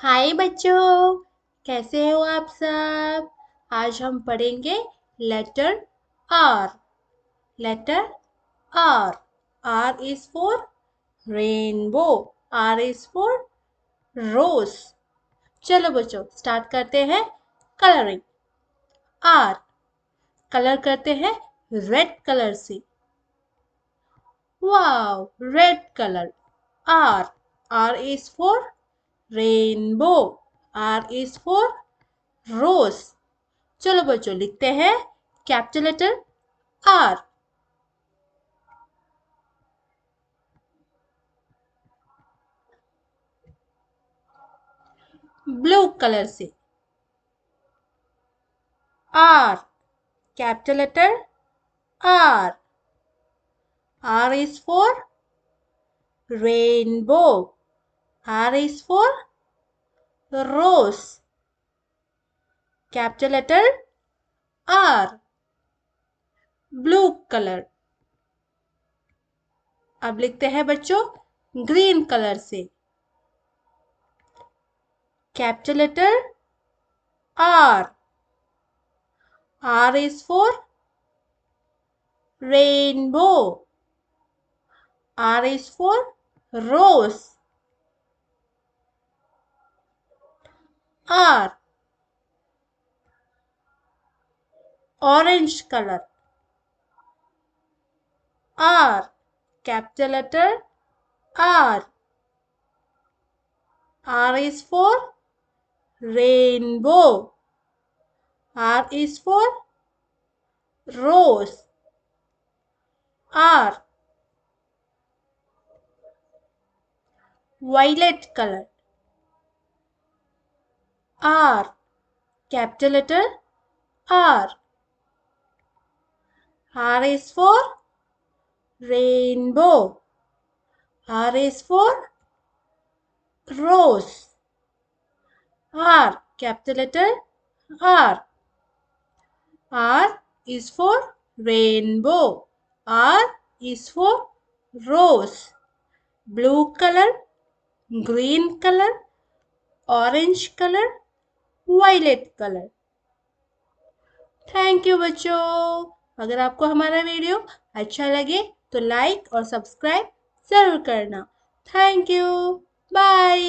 हाय बच्चों, कैसे हो आप सब। आज हम पढ़ेंगे letter R. Letter R. R is for rainbow. R is for rose. चलो बच्चों स्टार्ट करते हैं कलरिंग। आर कलर करते हैं रेड कलर से। Wow, red colour. R. R is for rainbow. R is for rose. चलो बच्चों लिखते हैं capital letter R. Blue colour से R. Capital letter R. R is for rainbow. R is for rose. Capital letter R. Blue colour. अब लिखते हैं बच्चों green colour से। Capital letter R. R is for rainbow. R is for rose. R. Orange colour. R. Capital letter R. R is for rainbow. R is for rose. R. Violet color. R. Capital letter R. R is for rainbow. R is for rose. R. Capital letter R. R is for rainbow. R is for rose. Blue color, green color, orange colour, violet colour. Thank you बच्चों। अगर आपको हमारा video अच्छा लगे तो like और subscribe जरूर करना। Thank you. बाय।